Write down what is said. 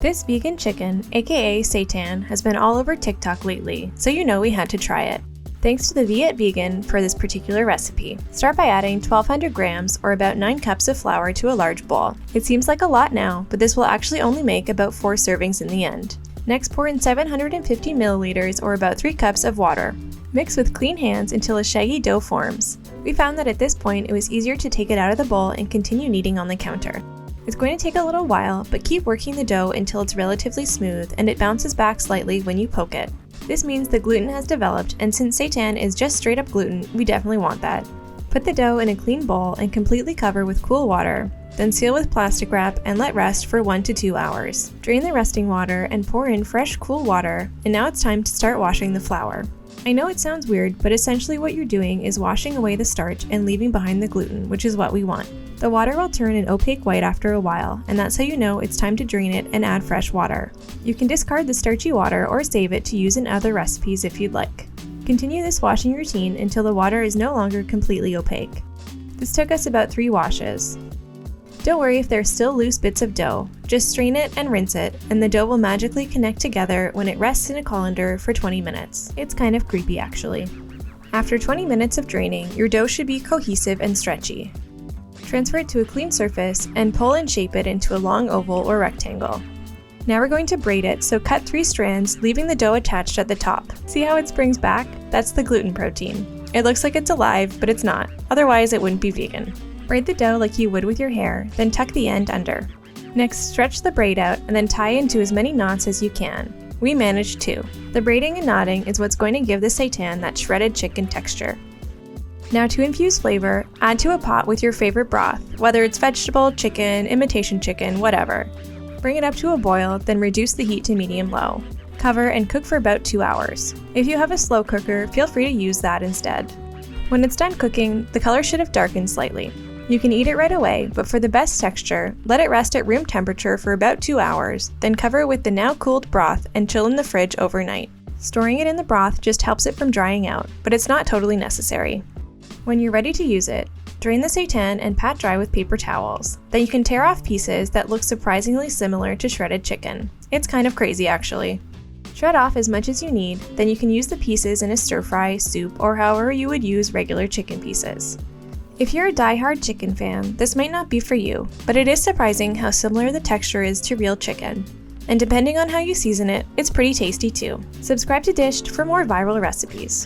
This vegan chicken, aka Seitan, has been all over TikTok lately, so you know we had to try it. Thanks to the Viet Vegan for this particular recipe. Start by adding 1200 grams or about 9 cups of flour to a large bowl. It seems like a lot now, but this will actually only make about 4 servings in the end. Next, pour in 750 milliliters or about 3 cups of water. Mix with clean hands until a shaggy dough forms. We found that at this point it was easier to take it out of the bowl and continue kneading on the counter. It's going to take a little while, but keep working the dough until it's relatively smooth and it bounces back slightly when you poke it. This means the gluten has developed, and since Seitan is just straight up gluten, we definitely want that. Put the dough in a clean bowl and completely cover with cool water, then seal with plastic wrap and let rest for 1 to 2 hours. Drain the resting water and pour in fresh cool water, and now it's time to start washing the flour. I know it sounds weird, but essentially what you're doing is washing away the starch and leaving behind the gluten, which is what we want. The water will turn an opaque white after a while, and that's how you know it's time to drain it and add fresh water. You can discard the starchy water or save it to use in other recipes if you'd like. Continue this washing routine until the water is no longer completely opaque. This took us about 3 washes. Don't worry if there's still loose bits of dough. Just strain it and rinse it, and the dough will magically connect together when it rests in a colander for 20 minutes. It's kind of creepy actually. After 20 minutes of draining, your dough should be cohesive and stretchy. Transfer it to a clean surface and pull and shape it into a long oval or rectangle. Now we're going to braid it, so cut 3 strands, leaving the dough attached at the top. See how it springs back? That's the gluten protein. It looks like it's alive, but it's not. Otherwise, it wouldn't be vegan. Braid the dough like you would with your hair, then tuck the end under. Next, stretch the braid out and then tie into as many knots as you can. We managed 2. The braiding and knotting is what's going to give the Seitan that shredded chicken texture. Now to infuse flavor, add to a pot with your favorite broth, whether it's vegetable, chicken, imitation chicken, whatever. Bring it up to a boil, then reduce the heat to medium-low. Cover and cook for about 2 hours. If you have a slow cooker, feel free to use that instead. When it's done cooking, the color should have darkened slightly. You can eat it right away, but for the best texture, let it rest at room temperature for about 2 hours, then cover it with the now cooled broth and chill in the fridge overnight. Storing it in the broth just helps it from drying out, but it's not totally necessary. When you're ready to use it, drain the Seitan and pat dry with paper towels. Then you can tear off pieces that look surprisingly similar to shredded chicken. It's kind of crazy actually. Shred off as much as you need, then you can use the pieces in a stir-fry, soup, or however you would use regular chicken pieces. If you're a die-hard chicken fan, this might not be for you, but it is surprising how similar the texture is to real chicken. And depending on how you season it, it's pretty tasty too. Subscribe to Dished for more viral recipes.